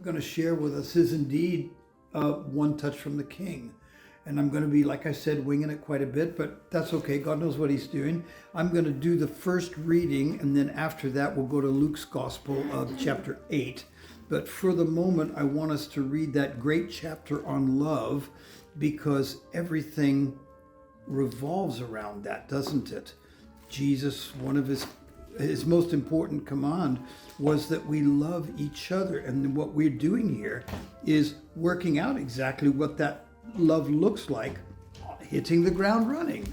going to share with us is indeed One Touch from the King. And I'm going to be, like I said, winging it quite a bit, but that's okay. God knows what he's doing. I'm going to do the first reading, and then after that, we'll go to Luke's Gospel of chapter 8. But for the moment, I want us to read that great chapter on love, because everything revolves around that, doesn't it? Jesus, one of his most important command was that we love each other. And what we're doing here is working out exactly what that love looks like, hitting the ground running.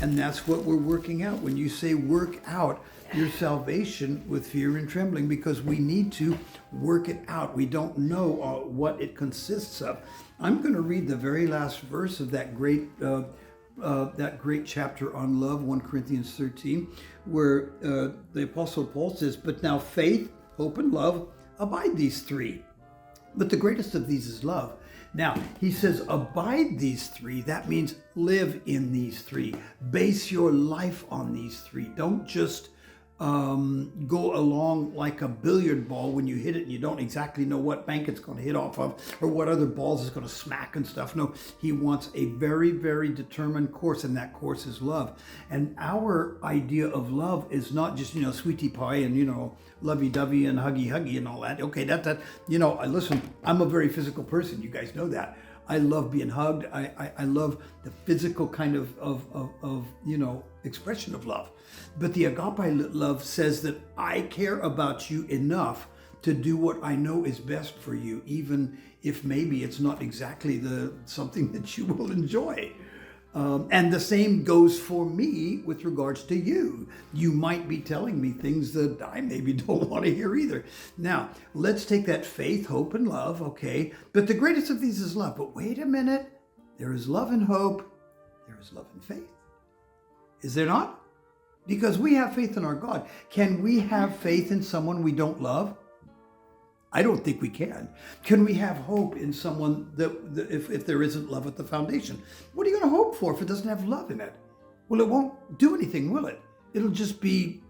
And that's what we're working out when you say work out your salvation with fear and trembling, because we need to work it out. We don't know what it consists of. I'm going to read the very last verse of that great chapter on love, 1 Corinthians 13, where the Apostle Paul says, "But now faith, hope, and love abide these three. But the greatest of these is love." Now, he says, abide these three. That means live in these three. Base your life on these three. Don't just go along like a billiard ball when you hit it and you don't exactly know what bank it's going to hit off of or what other balls it's going to smack and stuff. No, he wants a very, very determined course, and that course is love. And our idea of love is not just, sweetie pie and, lovey-dovey and huggy-huggy and all that. Okay, listen, I'm a very physical person. You guys know that. I love being hugged. I love the physical kind of expression of love. But the agape love says that I care about you enough to do what I know is best for you, even if maybe it's not exactly something that you will enjoy. And the same goes for me with regards to you. You might be telling me things that I maybe don't want to hear either. Now, let's take that faith, hope, and love, okay? But the greatest of these is love. But wait a minute. There is love and hope. There is love and faith. Is there not? Because we have faith in our God. Can we have faith in someone we don't love? I don't think we can. Can we have hope in someone if there isn't love at the foundation? What are you going to hope for if it doesn't have love in it? Well, it won't do anything, will it? It'll just be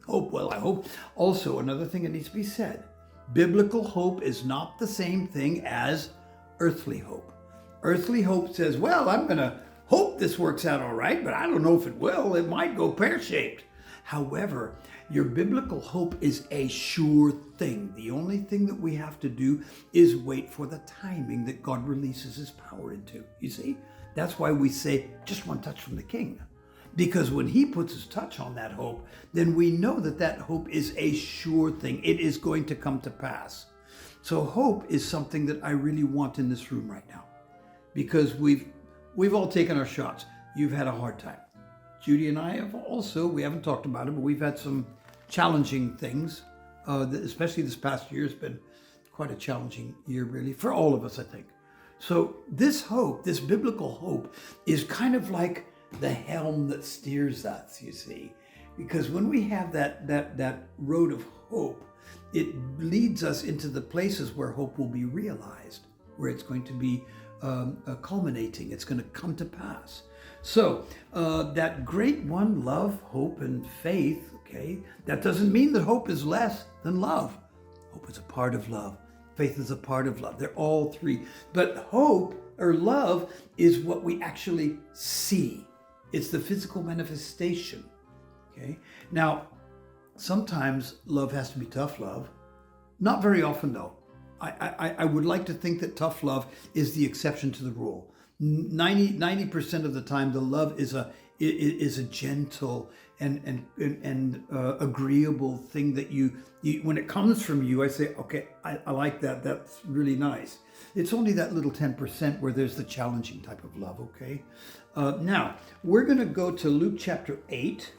hope. Well, I hope. Also, another thing that needs to be said, biblical hope is not the same thing as earthly hope. Earthly hope says, well, I'm going to hope this works out all right, but I don't know if it will. It might go pear-shaped. However, your biblical hope is a sure thing. The only thing that we have to do is wait for the timing that God releases his power into. You see? That's why we say, just one touch from the King. Because when he puts his touch on that hope, then we know that hope is a sure thing. It is going to come to pass. So hope is something that I really want in this room right now. Because we've all taken our shots. You've had a hard time. Judy and I have also, we haven't talked about it, but we've had some challenging things, especially this past year has been quite a challenging year, really, for all of us, I think. So this hope, this biblical hope, is kind of like the helm that steers us, you see. Because when we have that road of hope, it leads us into the places where hope will be realized, where it's going to be culminating, it's going to come to pass. So that great one, love, hope, and faith, okay, that doesn't mean that hope is less than love. Hope is a part of love. Faith is a part of love. They're all three. But hope or love is what we actually see. It's the physical manifestation, okay? Now, sometimes love has to be tough love. Not very often, though. I would like to think that tough love is the exception to the rule. 90% of the time, the love is a gentle and agreeable thing that you when it comes from you, I say, okay, I like that. That's really nice. It's only that little 10% where there's the challenging type of love, okay? Now, we're going to go to Luke chapter 8.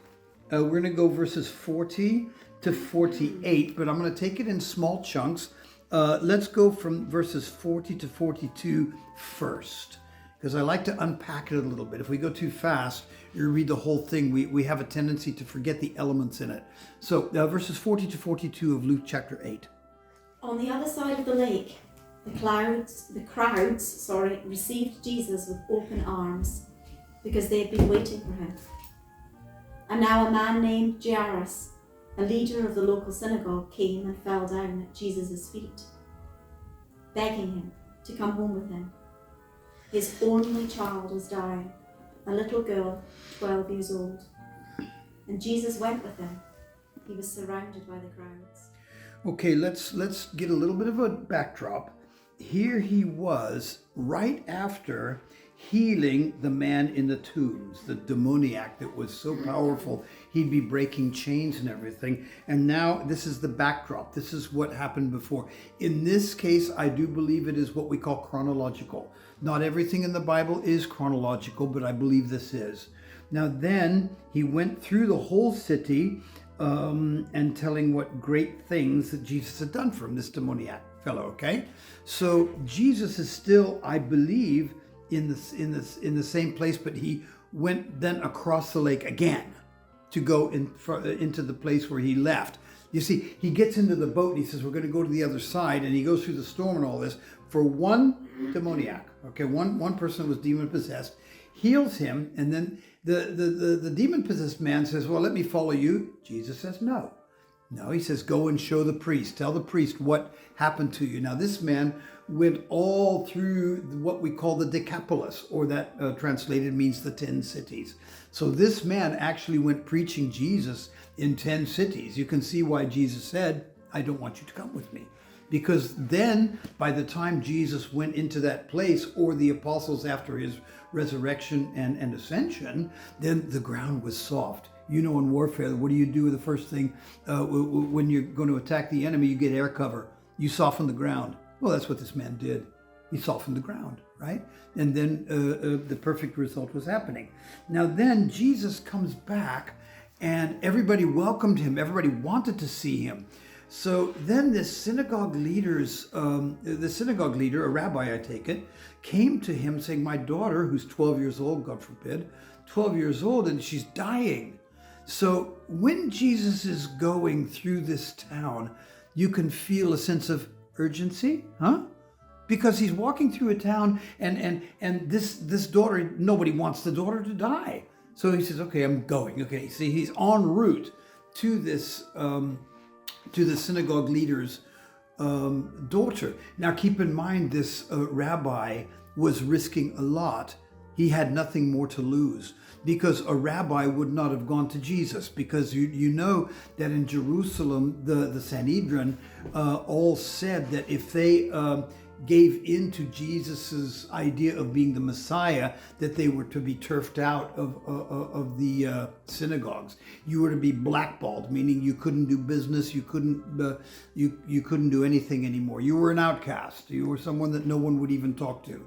We're going to go verses 40 to 48, but I'm going to take it in small chunks. Let's go from verses 40 to 42 first, because I like to unpack it a little bit. If we go too fast, you read the whole thing, we have a tendency to forget the elements in it. So verses 40 to 42 of Luke chapter 8. On the other side of the lake, the crowds received Jesus with open arms, because they had been waiting for him. And now a man named Jairus, a leader of the local synagogue, came and fell down at Jesus' feet. begging him to come home with him. His only child was dying, a little girl, 12 years old. And Jesus went with him. He was surrounded by the crowds. Okay, let's get a little bit of a backdrop. Here he was right after healing the man in the tombs, the demoniac that was so powerful he'd be breaking chains and everything. And now this is the backdrop. This is what happened before. In this case, I do believe it is what we call chronological. Not everything in the Bible is chronological, but I believe this is. Now then, he went through the whole city and telling what great things that Jesus had done for him, this demoniac fellow, okay? So Jesus is still, I believe, in the same place, but he went then across the lake again to go into the place where he left. You see, he gets into the boat and he says, we're going to go to the other side, and he goes through the storm and all this for one demoniac, okay? One person was demon possessed, heals him, and then the demon possessed man says, well, let me follow you. Jesus says, no. No, he says, go and show the priest. Tell the priest what happened to you. Now, this man went all through what we call the Decapolis, or that translated means the 10 cities. So this man actually went preaching Jesus in 10 cities. You can see why Jesus said, I don't want you to come with me. Because then, by the time Jesus went into that place, or the apostles after his resurrection and ascension, then the ground was soft. You know, in warfare, what do you do? The first thing when you're going to attack the enemy, you get air cover. You soften the ground. Well, that's what this man did. He softened the ground, right? And then the perfect result was happening. Now then, Jesus comes back, and everybody welcomed him. Everybody wanted to see him. So then this synagogue leader, a rabbi, I take it, came to him saying, my daughter, who's 12 years old, God forbid, 12 years old, and she's dying. So when Jesus is going through this town, you can feel a sense of urgency, huh? Because he's walking through a town, and this daughter, nobody wants the daughter to die. So he says, okay, I'm going. Okay, see, he's en route to this to the synagogue leader's daughter. Now keep in mind, this rabbi was risking a lot. He had nothing more to lose, because a rabbi would not have gone to Jesus, because you know that in Jerusalem, the Sanhedrin all said that if they gave in to Jesus's idea of being the Messiah, that they were to be turfed out of the synagogues. You were to be blackballed, meaning you couldn't do business, you couldn't do anything anymore. You were an outcast. You were someone that no one would even talk to.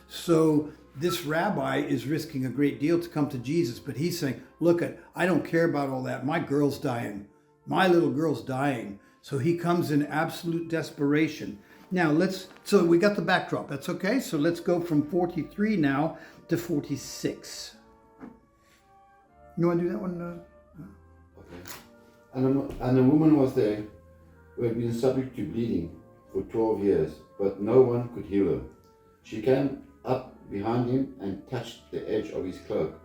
So this rabbi is risking a great deal to come to Jesus, but he's saying, look, I don't care about all that. My girl's dying. My little girl's dying. So he comes in absolute desperation. Now so we got the backdrop. That's okay. So let's go from 43 now to 46. You want to do that one? Okay. And a woman was there who had been subject to bleeding for 12 years, but no one could heal her. She came up behind him and touched the edge of his cloak,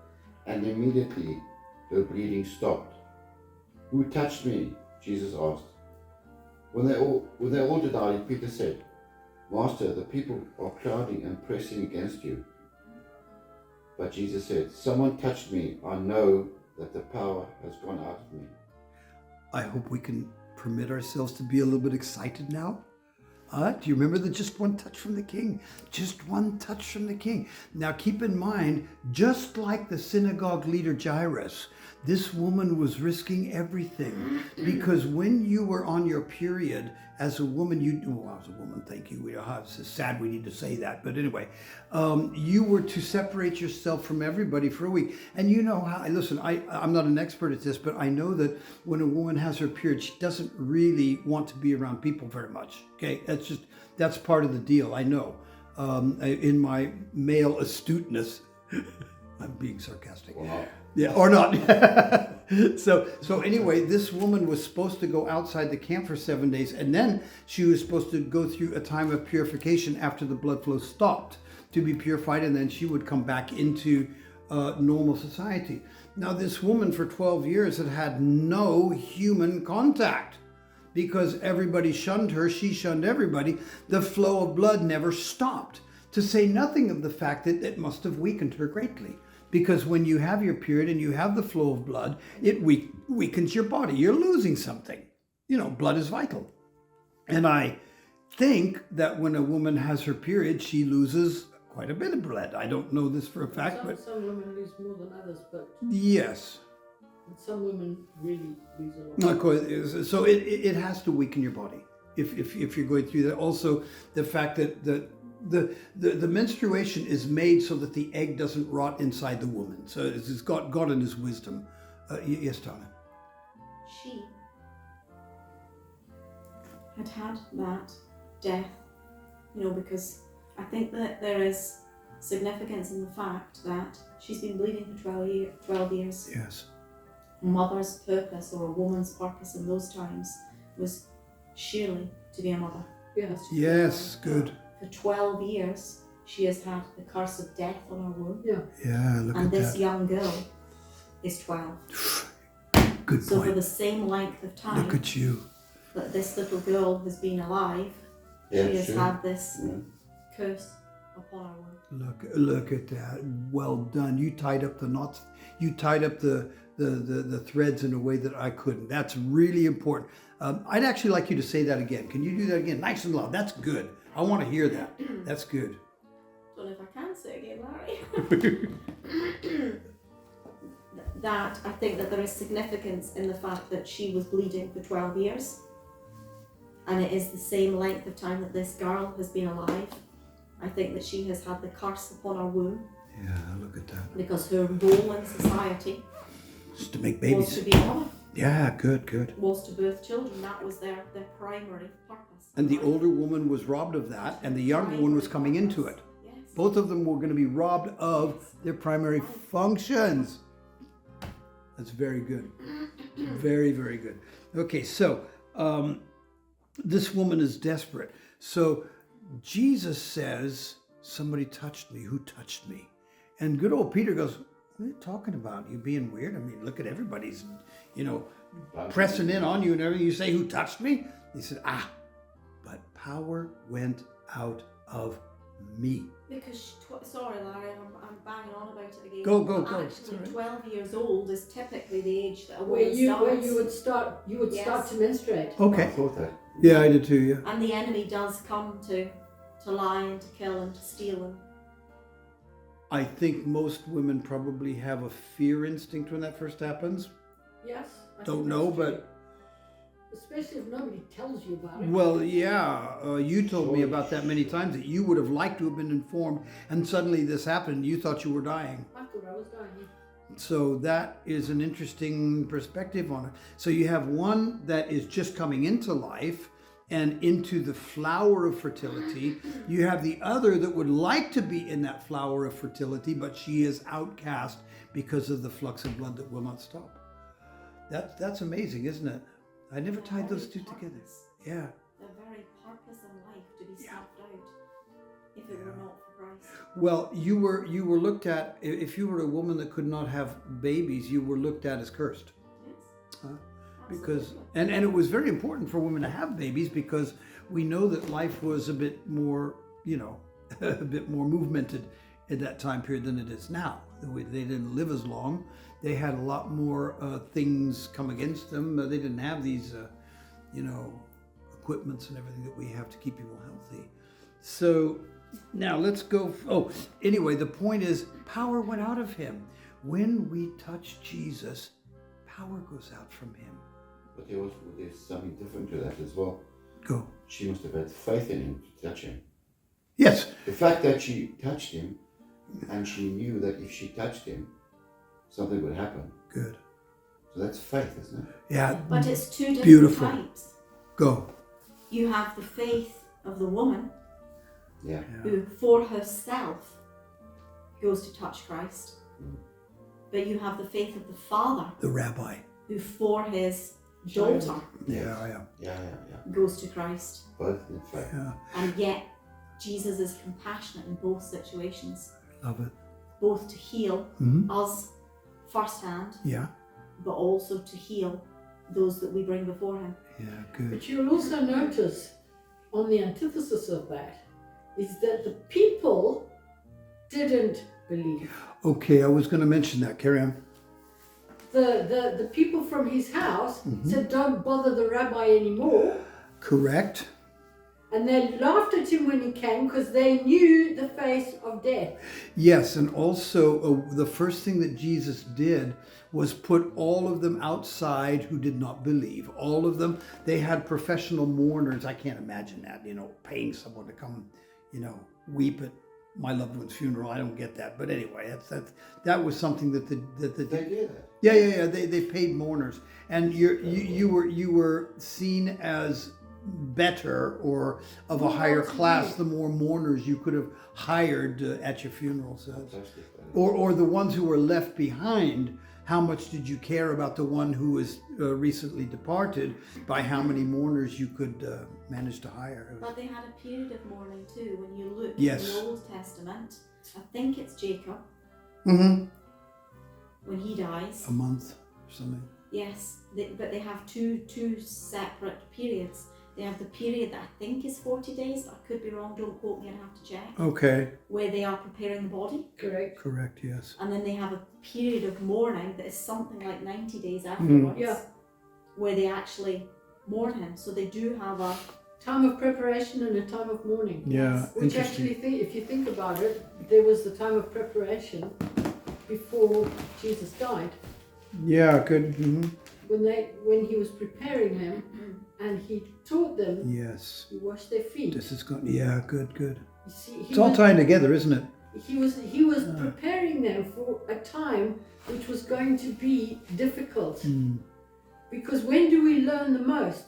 and immediately her bleeding stopped. Who touched me? Jesus asked. When they all departed, Peter said, Master, the people are crowding and pressing against you. But Jesus said, someone touched me. I know that the power has gone out of me. I hope we can permit ourselves to be a little bit excited now. Do you remember the just one touch from the king? Just one touch from the king. Now keep in mind, just like the synagogue leader Jairus, this woman was risking everything, because when you were on your period as a woman, as a woman, thank you. It's sad we need to say that, but anyway, you were to separate yourself from everybody for a week. And you know how, listen, I'm not an expert at this, but I know that when a woman has her period, she doesn't really want to be around people very much. Okay, that's part of the deal. I know. In my male astuteness, I'm being sarcastic. Or not. Yeah, or not. So anyway, this woman was supposed to go outside the camp for 7 days, and then she was supposed to go through a time of purification after the blood flow stopped to be purified, and then she would come back into normal society. Now, this woman for 12 years had had no human contact, because everybody shunned her, she shunned everybody, the flow of blood never stopped. To say nothing of the fact that it must have weakened her greatly. Because when you have your period and you have the flow of blood, it weakens your body. You're losing something. You know, blood is vital. And I think that when a woman has her period, she loses quite a bit of blood. I don't know this for a fact, but Some women lose more than others, but yes. some women really lose a lot. Of course, so it has to weaken your body if you're going through that. Also, the fact that the menstruation is made so that the egg doesn't rot inside the woman. So it's God in His wisdom. Yes, Donna. She had that death, because I think that there is significance in the fact that she's been bleeding for 12 years. Yes. A mother's purpose, or a woman's purpose in those times, was surely to be a mother. Yes. Yes, good. For 12 years, she has had the curse of death on her womb. Yeah. Yeah, look And at this that. young girl is 12. Good So for point. the same length of time Look at you. that this little girl has been alive, Yeah, she has sure. had this Yeah. curse upon her womb. Look at that. Well done. You tied up the knots. You tied up the threads in a way that I couldn't. That's really important. I'd actually like you to say that again. Can you do that again? Nice and loud. That's good. I want to hear that. That's good. Don't know if I can say again, Larry. That I think that there is significance in the fact that she was bleeding for 12 years, and it is the same length of time that this girl has been alive. I think that she has had the curse upon her womb Yeah, look at that. because her role in society Just to make was babies. to be a mother, Yeah, good. was to birth children. That was their primary purpose. And the older woman was robbed of that, and the younger one was coming into it. Yes. Both of them were going to be robbed of their primary functions. That's very good. Very, very good. Okay, so this woman is desperate. So Jesus says, somebody touched me. Who touched me? And good old Peter goes, what are you talking about? You being weird? I mean, look at everybody's, pressing in on you and everything. You say, who touched me? He said, but power went out of me. Because, sorry Larry, I'm banging on about it again. Go. But It's actually, all right. 12 years old is typically the age that a Where woman you starts. would Yes. start to menstruate. I Okay. thought that. Yeah, I did too, yeah. And the enemy does come to lie and to kill and to steal and I think most women probably have a fear instinct when that first happens. Yes. I Don't think know, that's true. but especially if nobody tells you about it. well, yeah. You told me Sure. about that many times that you would have liked to have been informed, and suddenly this happened. You thought you were dying. I thought I was dying. So that is an interesting perspective on it. So you have one that is just coming into life and into the flower of fertility. You have the other that would like to be in that flower of fertility, but she is outcast because of the flux of blood that will not stop. That's amazing, isn't it? I never tied those two together. Yeah. the very purpose in life to be snuffed out if it were not for Christ. Well, you were looked at, if you were a woman that could not have babies, you were looked at as cursed. Yes. Because Absolutely. and it was very important for women to have babies because we know that life was a bit more, a bit more movemented at that time period than it is now. They didn't live as long. They had a lot more things come against them. They didn't have these, equipments and everything that we have to keep people healthy. So now let's go. Anyway, the point is power went out of him. When we touch Jesus, power goes out from him. But there's something different to that as well. Go. She must have had faith in him to touch him. Yes. The fact that she touched him, and she knew that if she touched him, something would happen. Good. So that's faith, isn't it? Yeah. But it's two different Beautiful. types. Go. You have the faith of the woman Yeah. who for herself goes to touch Christ. But you have the faith of the father The rabbi. who for his daughter Yeah. Yeah. goes to Christ. Both in faith. Yeah. And yet Jesus is compassionate in both situations, Love it. both to heal Mm-hmm. us firsthand, Yeah. but also to heal those that we bring before him. Yeah, good. But you'll also notice on the antithesis of that is that the people didn't believe. Okay, I was going to mention that. Carry on. The people from his house said, don't bother the rabbi anymore. Correct. And they laughed at him when he came because they knew the face of death. Yes, and also the first thing that Jesus did was put all of them outside who did not believe. All of them. They had professional mourners. I can't imagine that, paying someone to come, weep at my loved one's funeral. I don't get that. But anyway, that was something that They did that. Yeah. They paid mourners, and you were seen as better or of a higher class the more mourners you could have hired at your funeral. So Fantastic. or the ones who were left behind. How much did you care about the one who was recently departed by how many mourners you could manage to hire? But they had a period of mourning too. When you look Yes. in the Old Testament, I think it's Jacob, Mm-hmm. when he dies. A month or something. Yes, but they have two separate periods. They have the period that I think is 40 days, but I could be wrong, don't quote me, I'd have to check, Okay. where they are preparing the body. Correct. Correct, yes. And then they have a period of mourning that is something like 90 days afterwards, Yeah. where they actually mourn him. So they do have a... Time of preparation and a time of mourning. Yeah, Which interesting. actually, if you think about it, there was the time of preparation before Jesus died. Yeah, good. Mm-hmm. When he was preparing them and he taught them, Yes. he washed their feet. This is good. Yeah, good. You see, It's all tying together, isn't it? he was preparing them for a time which was going to be difficult. Mm. Because when do we learn the most?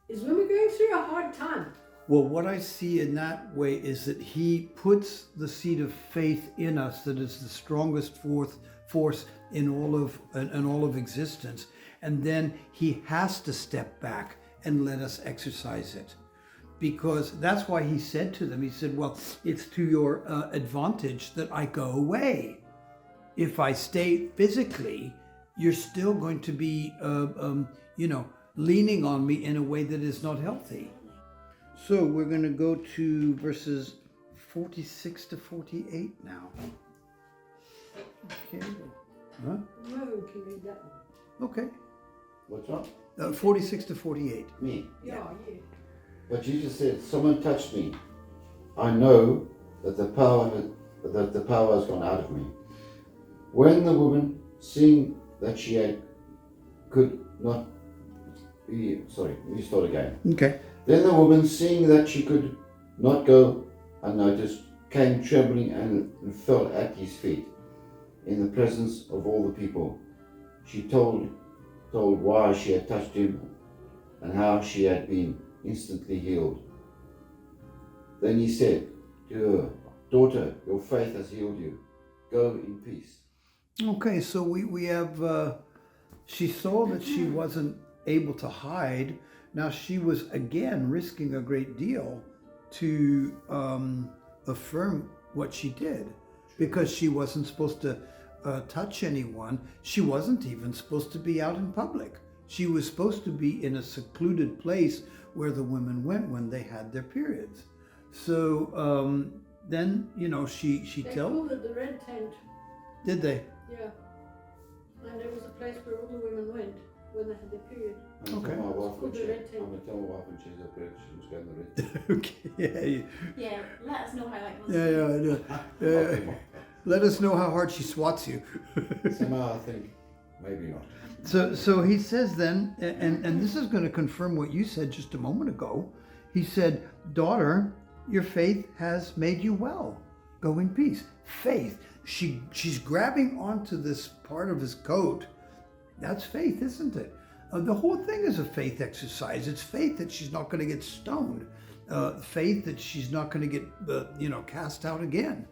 Is when we're going through a hard time. Well, what I see in that way is that he puts the seed of faith in us that is the strongest force in all of existence. And then he has to step back and let us exercise it. Because that's why he said to them, he said, well, it's to your advantage that I go away. If I stay physically, you're still going to be, leaning on me in a way that is not healthy. So we're going to go to verses 46 to 48 now. Okay. Huh? No, we can read that one. Okay. What's wrong? 46 to 48. Me. Yeah. But Jesus said, someone touched me. I know that the power has gone out of me. When the woman, seeing that she could not be, let me start again. Okay. Then the woman, seeing that she could not go unnoticed, came trembling and fell at his feet in the presence of all the people. She told why she had touched him and how she had been instantly healed. Then he said to her, daughter, your faith has healed you. Go in peace. Okay, so we have, she saw that she wasn't able to hide. Now she was again risking a great deal to affirm what she did, because she wasn't supposed to touch anyone. She wasn't even supposed to be out in public. She was supposed to be in a secluded place where the women went when they had their periods. So then, she They told. called it the red tent. Did they? Yeah. And it was a place where all the women went when they had their period. I'm gonna Okay. tell my wife when It's called the red tent. I'm going to tell my wife when she's up there, she must go in the red tent. Okay. Yeah, let us know how that goes. Yeah. I know. Let us know how hard she swats you. Somehow I think, maybe not. So he says then, and this is going to confirm what you said just a moment ago. He said, daughter, your faith has made you well. Go in peace. Faith. She's grabbing onto this part of his coat. That's faith, isn't it? The whole thing is a faith exercise. It's faith that she's not going to get stoned. Faith that she's not going to get, cast out again.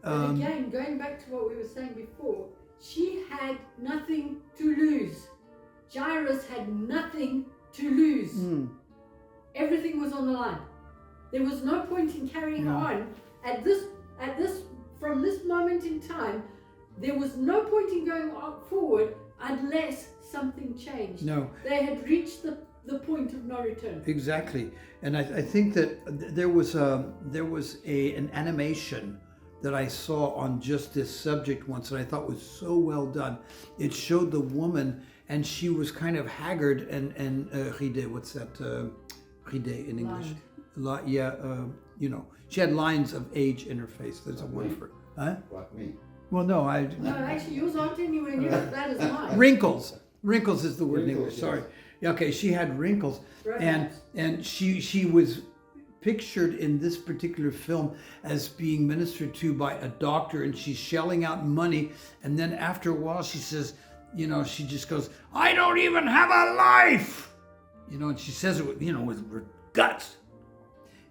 But again, going back to what we were saying before, she had nothing to lose. Jairus had nothing to lose. Everything was on the line. There was no point in carrying on from this moment in time. There was no point in going forward unless something changed. No. They had reached the point of no return. Exactly, and I think that there was an animation that I saw on just this subject once that I thought was so well done. It showed the woman, and she was kind of haggard and ridée. What's that? Ridée in English? She had lines of age in her face. There's a word for it. Huh? Like me. Well, no, No, actually, yours aren't anywhere near as bad as mine. Wrinkles is the word in English. Wrinkles, Sorry. yes. Yeah, okay, she had wrinkles, Right. and she was pictured in this particular film as being ministered to by a doctor, and she's shelling out money, and then after a while she says, she just goes, "I don't even have a life," and she says it with her guts,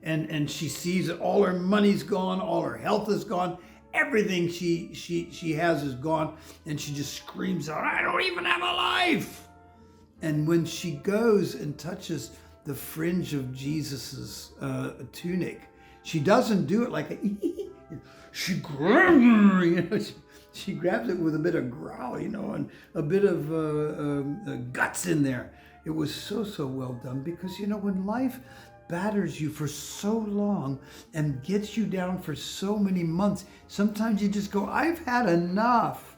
and she sees that all her money's gone, all her health is gone. Everything she has is gone, and she just screams out, "I don't even have a life!" And when she goes and touches the fringe of Jesus's tunic, she doesn't do it like she grabs, she grabs it with a bit of growl, and a bit of guts in there. It was so well done, because when life batters you for so long and gets you down for so many months, sometimes you just go, "I've had enough.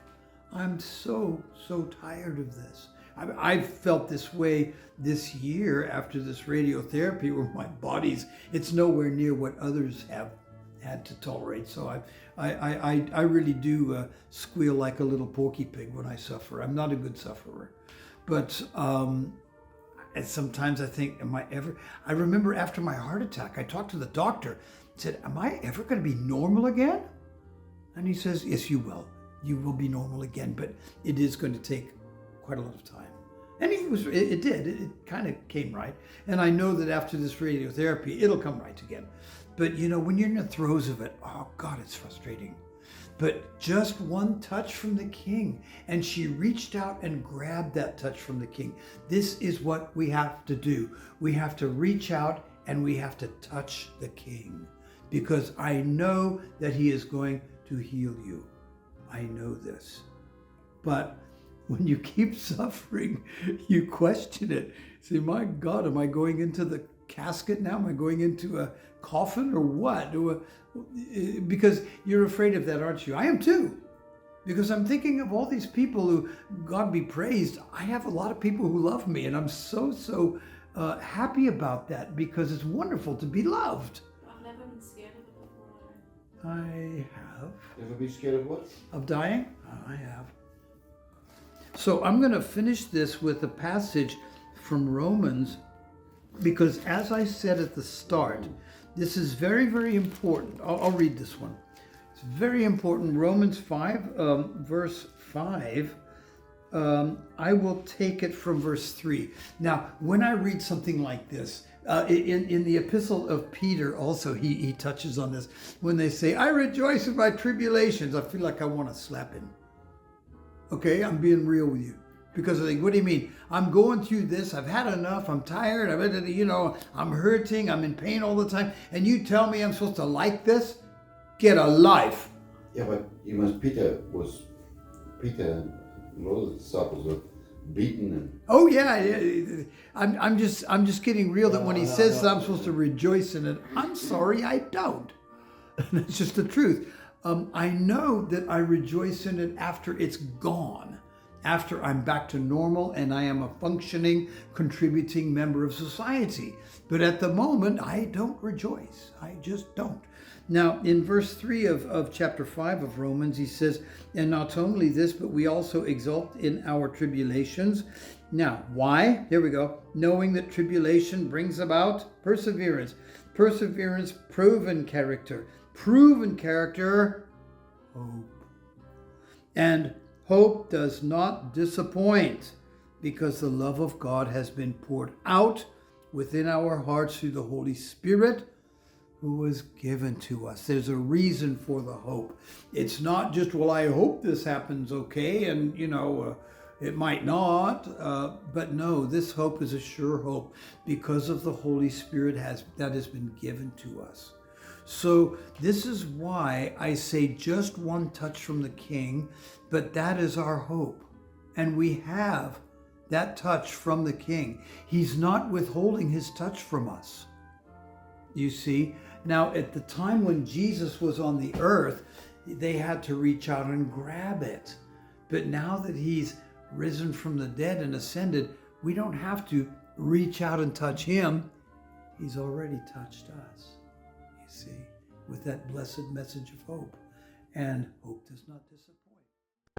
I'm so tired of this." I've felt this way this year after this radiotherapy, where my it's nowhere near what others have had to tolerate. So I really do squeal like a little porky pig when I suffer. I'm not a good sufferer, but and sometimes I think, I remember after my heart attack, I talked to the doctor, said, "Am I ever going to be normal again?" And he says, "Yes, you will. You will be normal again, but it is going to take quite a lot of time." And it did. It kind of came right. And I know that after this radiotherapy, it'll come right again. But when you're in the throes of it, oh God, it's frustrating. But just one touch from the King, and she reached out and grabbed that touch from the King. This is what we have to do. We have to reach out and we have to touch the King, because I know that he is going to heal you. I know this. But when you keep suffering, you question it. Say, "My God, am I going into the casket now? Am I going into a coffin or what?" Because you're afraid of that, aren't you? I am too. Because I'm thinking of all these people who, God be praised, I have a lot of people who love me, and I'm so happy about that, because it's wonderful to be loved. I've never been scared of it before. I have. Ever be scared of what? Of dying? I have. So I'm going to finish this with a passage from Romans, because as I said at the start, this is very, very important. I'll read this one. It's very important. Romans 5, verse 5. I will take it from verse 3. Now, when I read something like this, in the epistle of Peter also, he touches on this. When they say, "I rejoice in my tribulations," I feel like I want to slap him. Okay, I'm being real with you. Because I think, what do you mean? I'm going through this. I've had enough. I'm tired. I'm hurting. I'm in pain all the time. And you tell me I'm supposed to like this? Get a life. Yeah, but Peter and all the disciples were beaten and. Oh yeah. I'm just getting real that when he says that I'm supposed to rejoice in it, I'm sorry, I don't. That's just the truth. I know that I rejoice in it after it's gone, after I'm back to normal and I am a functioning, contributing member of society. But at the moment, I don't rejoice. I just don't. Now, in verse 3 of chapter 5 of Romans, he says, "And not only this, but we also exult in our tribulations." Now, why? Here we go. "Knowing that tribulation brings about perseverance. Perseverance, proven character. Proven character, hope. And hope does not disappoint, because the love of God has been poured out within our hearts through the Holy Spirit, who was given to us." There's a reason for the hope. It's not just, well, I hope this happens okay, and it might not, but no, this hope is a sure hope because of the Holy Spirit that has been given to us. So this is why I say just one touch from the King, but that is our hope. And we have that touch from the King. He's not withholding his touch from us. You see? Now, at the time when Jesus was on the earth, they had to reach out and grab it. But now that he's risen from the dead and ascended, we don't have to reach out and touch him. He's already touched us, you see, with that blessed message of hope. And hope does not disappoint.